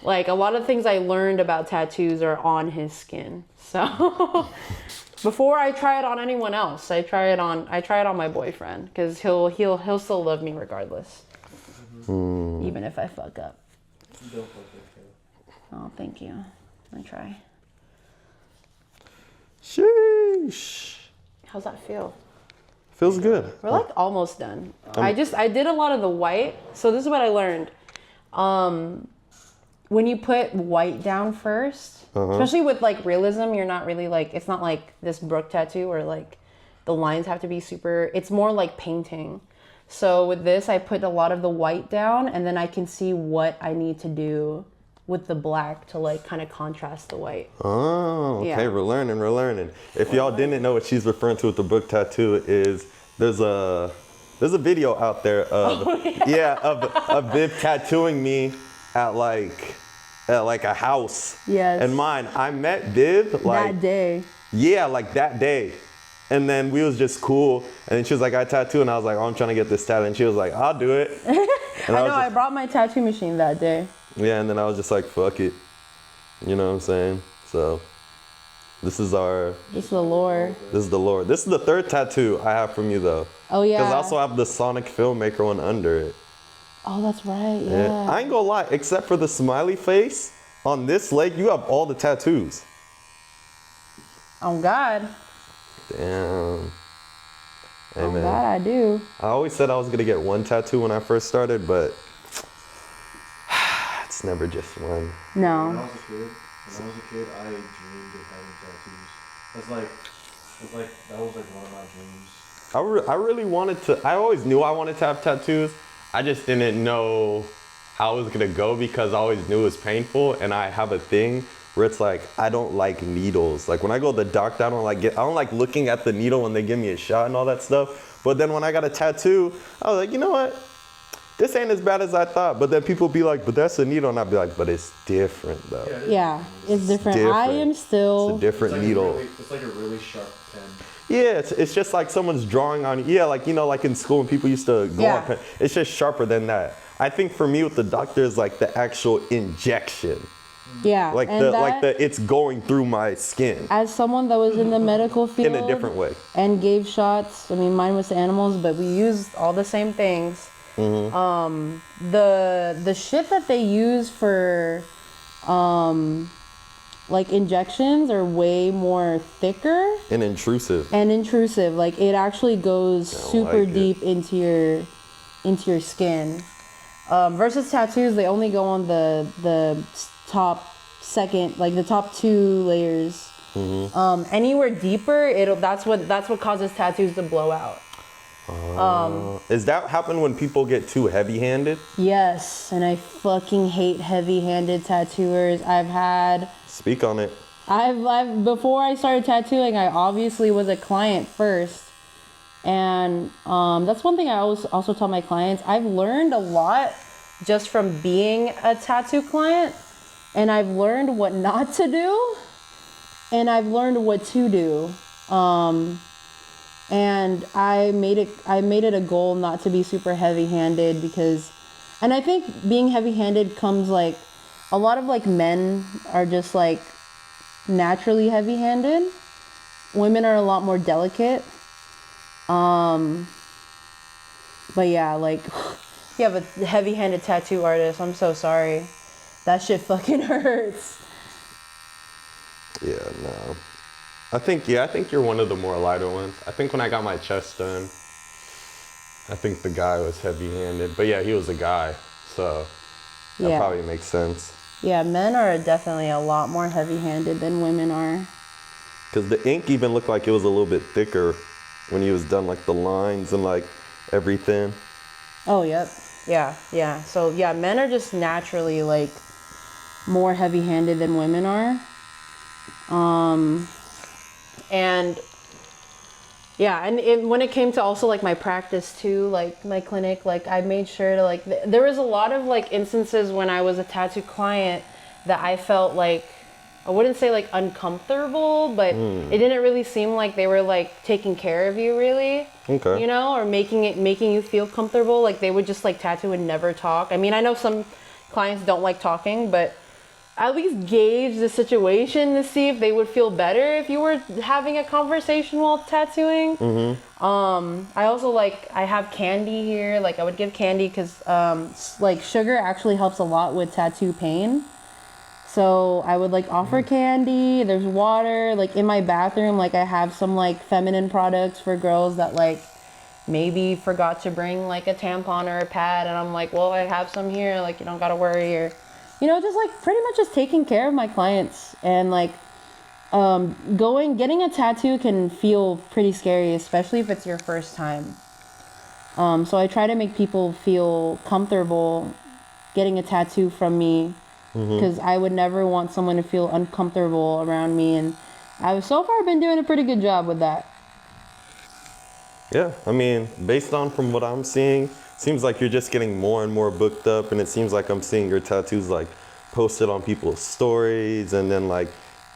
Like a lot of things I learned about tattoos are on his skin. So before I try it on anyone else, I try it on my boyfriend because he'll still love me regardless, even if I fuck up. Don't fuck it. Oh, thank you. I try. Sheesh. How's that feel? Feels good. We're like almost done. I did a lot of the white. So this is what I learned. When you put white down first, especially with like realism, you're not really like, it's not like this Brooke tattoo where like the lines have to be super, it's more like painting. So with this, I put a lot of the white down and then I can see what I need to do with the black to like kind of contrast the white. Oh, okay. Yeah. We're learning. If y'all didn't know what she's referring to with the book tattoo is there's a video out there of of Viv tattooing me at like a house. Yes. And mine, I met Viv like that day. Yeah, like that day. And then we was just cool. And then she was like, I tattoo. And I was like, oh, I'm trying to get this tattoo. And she was like, I'll do it. And I brought my tattoo machine that day. Yeah, and then I was just like, fuck it. You know what I'm saying? So, This is our, This is the lore. this is the Lord. This is the third tattoo I have from you though. Oh yeah. Because I also have the Sonic Filmmaker one under it. Oh, that's right. Yeah. I ain't gonna lie, except for the smiley face, on this leg, you have all the tattoos. Oh God. Damn. Hey, Oh man. God, I do. I always said I was gonna get one tattoo when I first started, but it's never just one. When I No. was a kid, I dreamed of having tattoos. That was like one of my dreams. I really wanted to, I always knew I wanted to have tattoos. I just didn't know how it was gonna go because I always knew it was painful, and I have a thing where it's like, I don't like needles. Like when I go to the doctor, I don't like looking at the needle when they give me a shot and all that stuff. But then when I got a tattoo, I was like, you know what? This ain't as bad as I thought. But then people be like, but that's a needle. And I'd be like, but it's different though. Yeah, it's different. different. I am It's a still. different needle. It's like a really sharp pen. Yeah, it's just like someone's drawing on you. Yeah, like, you know, like in school when people used to go Yeah. on pen. It's just sharper than that. I think for me with the doctor is like the actual injection. Yeah. Like and it's going through my skin as someone that was in the medical field in a different way. and gave shots, I mean, mine was to animals, but we used all the same things. Mm-hmm. The shit that they use for like injections are way more thicker And intrusive. and intrusive. Like it actually goes super like it. deep into your skin. Versus tattoos, they only go on the top second, like the top 2 layers. Anywhere deeper, that's what causes tattoos to blow out. Is that happen when people get too heavy-handed? Yes, and I fucking hate heavy-handed tattooers. Speak on it. I've before I started tattooing, I obviously was a client first. And that's one thing I always also tell my clients. I've learned a lot just from being a tattoo client, and I've learned what not to do, and I've learned what to do. And I made it a goal not to be super heavy-handed because, and I think being heavy-handed comes like, a lot of like men are just like naturally heavy-handed. Women are a lot more delicate. But yeah, like, you have a heavy-handed tattoo artist, I'm so sorry. That shit fucking hurts. Yeah, no. I think you're one of the more lighter ones. I think when I got my chest done, I think the guy was heavy-handed. But yeah, he was a guy, so that Yeah. probably makes sense. Yeah, men are definitely a lot more heavy-handed than women are. Because the ink even looked like it was a little bit thicker when he was done, like the lines and like everything. Oh, yep. Yeah. So yeah, men are just naturally like more heavy-handed than women are. And yeah, and when it came to also like my practice too, like my clinic, like I made sure to like, there was a lot of like instances when I was a tattoo client that I felt like, I wouldn't say like uncomfortable, but it didn't really seem like they were like taking care of you really. Okay. You know, or making you feel comfortable. Like they would just like tattoo and never talk. I mean, I know some clients don't like talking, but at least gauge the situation to see if they would feel better if you were having a conversation while tattooing. I also like, I have candy here. Like I would give candy because like sugar actually helps a lot with tattoo pain. So I would like offer candy. There's water. Like in my bathroom, like I have some like feminine products for girls that like maybe forgot to bring like a tampon or a pad, and I'm like, well, I have some here. Like you don't gotta worry, or you know, just like pretty much just taking care of my clients. And like getting a tattoo can feel pretty scary, especially if it's your first time. So I try to make people feel comfortable getting a tattoo from me, because I would never want someone to feel uncomfortable around me, and I've so far been doing a pretty good job with that. Yeah, I mean, based on from what I'm seeing, seems like you're just getting more and more booked up, and it seems like I'm seeing your tattoos like posted on people's stories, and then like,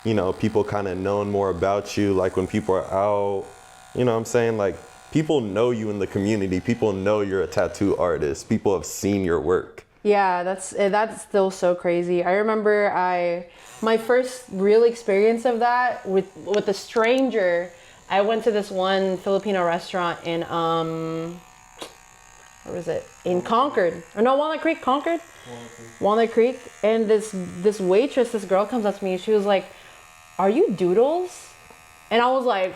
you know, people kind of knowing more about you, like when people are out, you know what I'm saying? Like people know you in the community, people know you're a tattoo artist, people have seen your work. Yeah, that's still so crazy. I remember my first real experience of that with a stranger. I went to this one Filipino restaurant in where was it? In Concord. Or no, Walnut Creek, Concord? Walnut Creek. And this waitress, this girl comes up to me, she was like, "Are you Doodles?" And I was like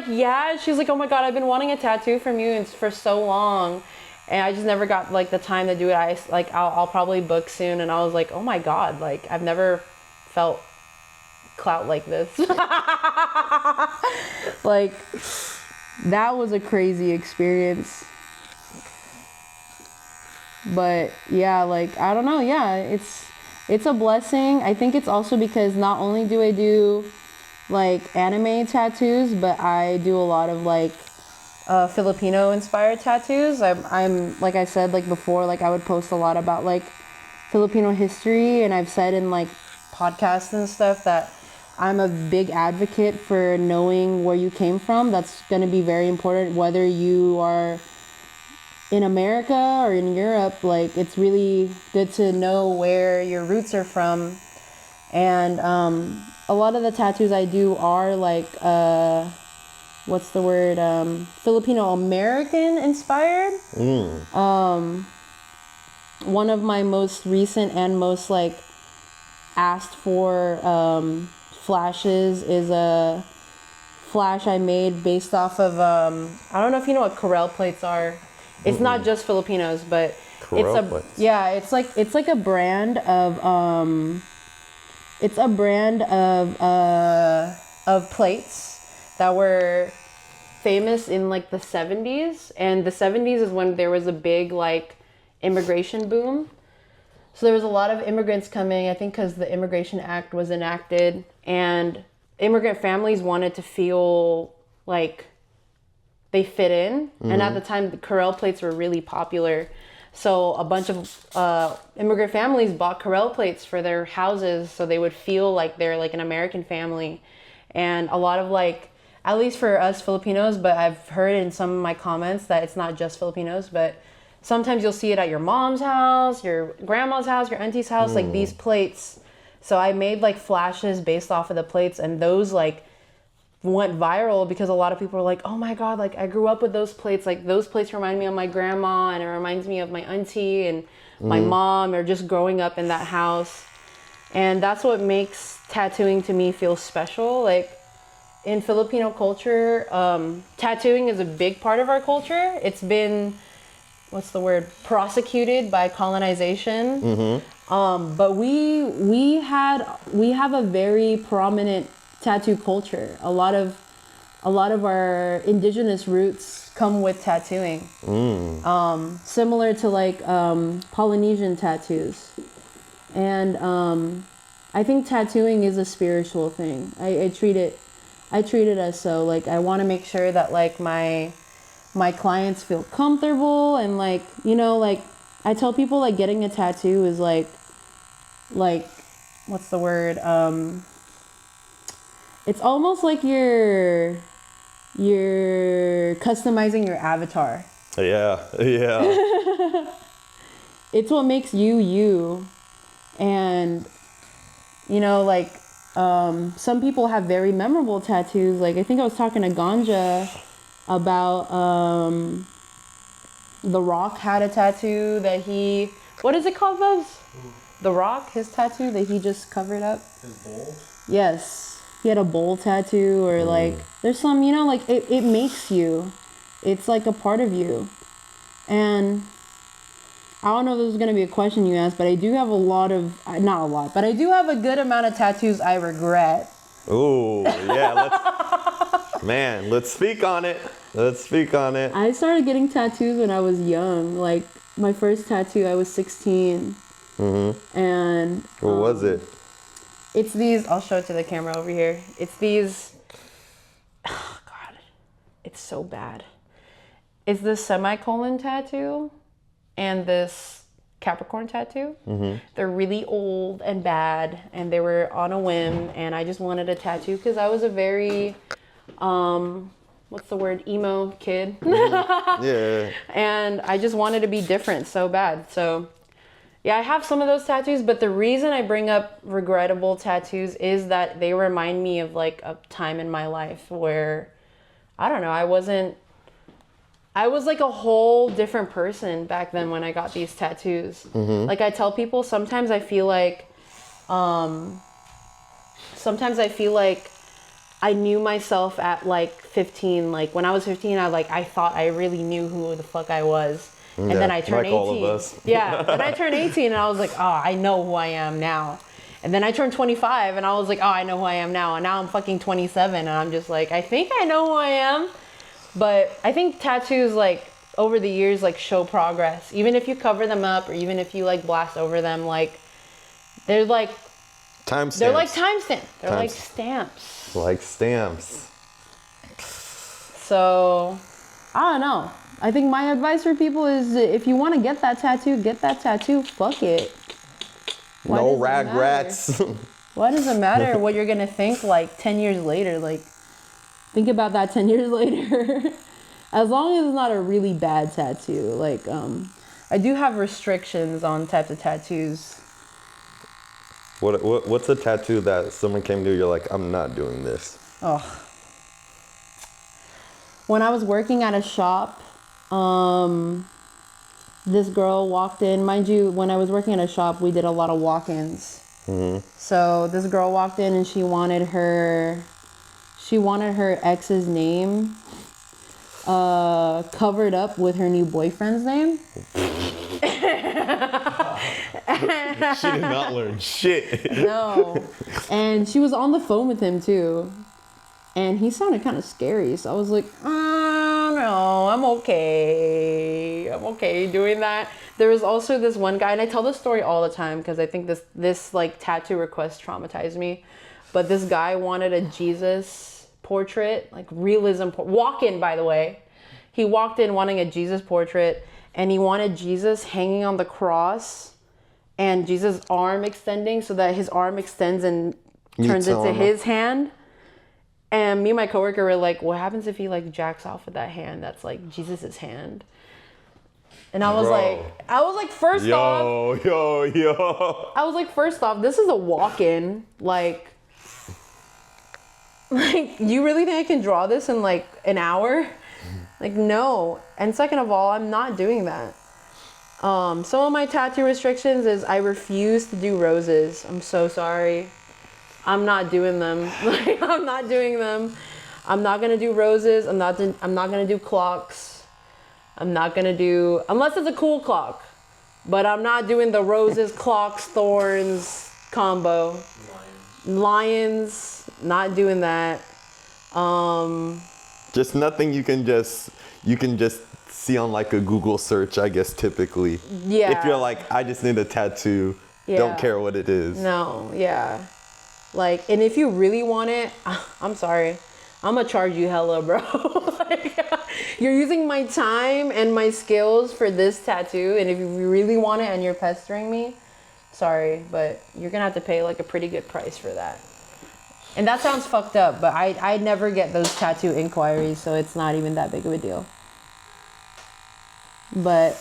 yeah. She's like, "Oh my god, I've been wanting a tattoo from you for so long. And I just never got like the time to do it. I'll probably book soon." And I was like, "Oh my god, like I've never felt clout like this." Like that was a crazy experience. But yeah, like I don't know, yeah, it's a blessing. I think it's also because not only do I do like anime tattoos, but I do a lot of like Filipino inspired tattoos. I'm like I said like before, like I would post a lot about like Filipino history, and I've said in like podcasts and stuff that I'm a big advocate for knowing where you came from. That's going to be very important whether you are in America or in Europe. Like it's really good to know where your roots are from. And a lot of the tattoos I do are like what's the word, Filipino American inspired. One of my most recent and most like asked for flashes is a flash I made based off of I don't know if you know what Corel plates are. It's not just Filipinos, but Corel plates. Yeah, it's like a brand of of plates that were famous in like the 70s. And the 70s is when there was a big like immigration boom. So there was a lot of immigrants coming, I think because the Immigration Act was enacted, and immigrant families wanted to feel like they fit in. And at the time, the Corel plates were really popular. So a bunch of immigrant families bought Corel plates for their houses so they would feel like they're like an American family. And a lot of like, at least for us Filipinos, but I've heard in some of my comments that it's not just Filipinos, but sometimes you'll see it at your mom's house, your grandma's house, your auntie's house, like these plates. So I made like flashes based off of the plates, and those like went viral because a lot of people were like, "Oh my god, like I grew up with those plates. Like those plates remind me of my grandma, and it reminds me of my auntie and my mom, or just growing up in that house." And that's what makes tattooing to me feel special. Like in Filipino culture, tattooing is a big part of our culture. It's been, what's the word, prosecuted by colonization. But we have a very prominent tattoo culture. A lot of our indigenous roots come with tattooing. Similar to like Polynesian tattoos. And I think tattooing is a spiritual thing. I treat it as so. Like I want to make sure that like my clients feel comfortable, and like, you know, like I tell people like getting a tattoo is like what's the word, it's almost like you're customizing your avatar. Yeah. It's what makes you. And you know, like some people have very memorable tattoos. Like I think I was talking to Ganja about The Rock had a tattoo that he, what is it called, Bubs? The Rock, his tattoo that he just covered up. His bowl? Yes, he had a bowl tattoo, or like there's some, you know, like it makes you, it's like a part of you. And I don't know if this is going to be a question you asked, but I do have not a lot, but I do have a good amount of tattoos I regret. Ooh, yeah. Let's speak on it. I started getting tattoos when I was young. Like my first tattoo, I was 16. And What was it? It's these, I'll show it to the camera over here. It's these, oh God, it's so bad. It's this semicolon tattoo and this Capricorn tattoo. They're really old and bad, and they were on a whim, and I just wanted a tattoo because I was a very, what's the word, emo kid. Yeah. And I just wanted to be different so bad. So yeah, I have some of those tattoos, but the reason I bring up regrettable tattoos is that they remind me of like a time in my life where, I don't know, I was like a whole different person back then when I got these tattoos. Like I tell people, sometimes I feel like I knew myself at like 15. Like when I was 15, I thought I really knew who the fuck I was. And then I turned like 18. all of us. Yeah. Then I turned 18 and I was like, oh, I know who I am now. And then I turned 25 and I was like, oh, I know who I am now. And now I'm fucking 27 and I'm just like, I think I know who I am. But I think tattoos, like, over the years, like, show progress. Even if you cover them up or even if you, like, blast over them, like, they're like... Timestamps. They're like timestamps. They're like stamps. Like stamps. So, I don't know. I think my advice for people is if you want to get that tattoo, get that tattoo. Fuck it. Why No does it matter? regrets. Why does it matter what you're going to think, like, 10 years later? Like, think about that 10 years later. As long as it's not a really bad tattoo. Like, I do have restrictions on types of tattoos. What's a tattoo that someone came to you're like, I'm not doing this? Oh. When I was working at a shop, this girl walked in. Mind you, when I was working at a shop, we did a lot of walk-ins. So this girl walked in and she wanted her ex's name covered up with her new boyfriend's name. She did not learn shit. No. And she was on the phone with him too. And he sounded kind of scary. So I was like, no, I'm okay. I'm okay doing that. There was also this one guy, and I tell this story all the time because I think this like tattoo request traumatized me. But this guy wanted a Jesus portrait, like realism, walk-in, by the way. He walked in wanting a Jesus portrait, and he wanted Jesus hanging on the cross and Jesus' arm extending so that his arm extends and turns into his hand. And me and my coworker were like, what happens if he like jacks off with that hand that's like Jesus' hand? And I was like, first off, I was like, first off, this is a walk-in. Like, you really think I can draw this in like an hour? Like, no. And second of all, I'm not doing that. Some of my tattoo restrictions is I refuse to do roses. I'm so sorry. I'm not doing them. Like, I'm not doing them. I'm not gonna do roses. I'm not gonna do clocks. I'm not gonna do, unless it's a cool clock. But I'm not doing the roses, clocks, thorns combo. Lions. Not doing that. Just nothing you can just see on like a Google search, I guess, typically. Yeah. If you're like, I just need a tattoo, Yeah. don't care what it is. No, yeah. Like, and if you really want it, I'm sorry, I'm gonna charge you hella, bro. Like, you're using my time and my skills for this tattoo, and if you really want it and you're pestering me, sorry, but you're gonna have to pay like a pretty good price for that. And that sounds fucked up, but I never get those tattoo inquiries, so it's not even that big of a deal. But,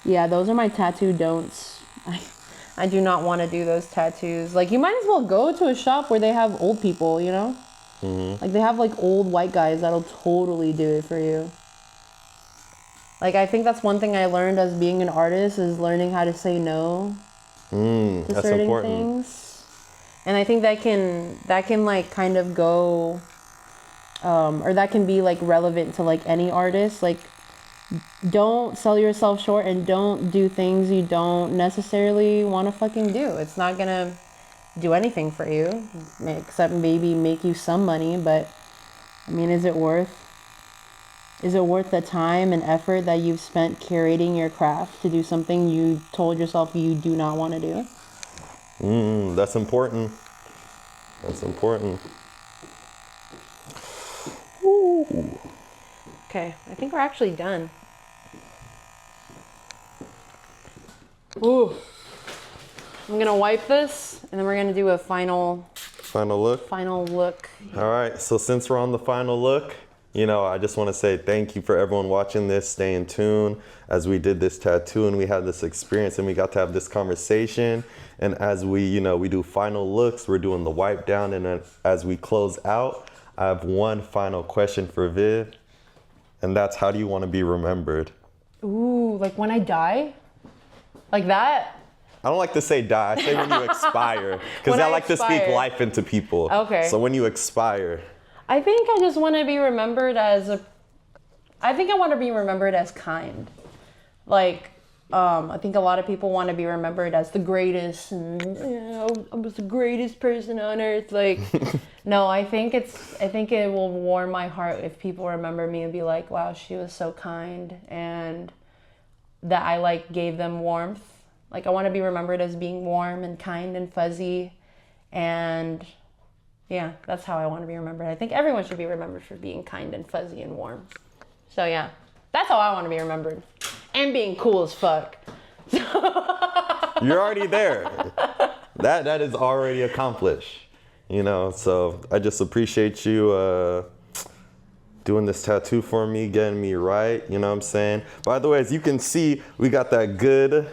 yeah, those are my tattoo don'ts. I do not want to do those tattoos. Like, you might as well go to a shop where they have old people, you know? Like, they have, like, old white guys that'll totally do it for you. Like, I think that's one thing I learned as being an artist is learning how to say no to that's certain important. things. And I think that can like kind of go, or that can be like relevant to like any artist. Like, don't sell yourself short and don't do things you don't necessarily want to fucking do. It's not gonna do anything for you, except maybe make you some money. But I mean, is it worth the time and effort that you've spent curating your craft to do something you told yourself you do not want to do? That's important. That's important. Ooh. Okay, I think we're actually done. Ooh. I'm gonna wipe this and then we're gonna do a final Final look. Final look. All right, so since we're on the final look, you know, I just want to say thank you for everyone watching this, staying tuned as we did this tattoo and we had this experience and we got to have this conversation. And as we, you know, we do final looks, we're doing the wipe down. And then as we close out, I have one final question for Viv. And that's, how do you want to be remembered? Ooh, like when I die? Like that? I don't like to say die, I say when you expire. Because I like to speak life into people. Okay. So when you expire. I think I just want to be remembered as I want to be remembered as kind. Like, I think a lot of people want to be remembered as the greatest and, you know, I was the greatest person on earth. Like, no, I think it will warm my heart if people remember me and be like, wow, she was so kind, and that I like gave them warmth. Like, I want to be remembered as being warm and kind and fuzzy, and yeah, that's how I want to be remembered. I think everyone should be remembered for being kind and fuzzy and warm. So yeah, that's how I want to be remembered. And being cool as fuck. You're already there. That is already accomplished. You know, so I just appreciate you doing this tattoo for me, getting me right, you know what I'm saying? By the way, as you can see, we got that good,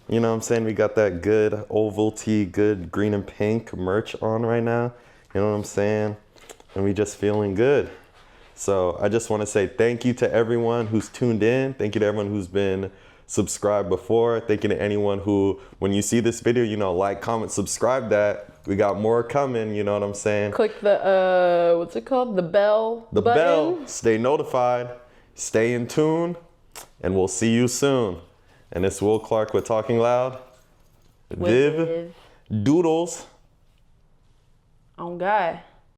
you know what I'm saying? We got that good oval tee, good green and pink merch on right now. You know what I'm saying? And we just feeling good. So I just want to say thank you to everyone who's tuned in. Thank you to everyone who's been subscribed before. Thank you to anyone who, when you see this video, you know, like, comment, subscribe that. We got more coming, you know what I'm saying? Click the, what's it called? The bell The button. bell. Stay notified. Stay in tune. And we'll see you soon. And it's Will Clark with Talking Loud. Viv Doodles. Oh, God.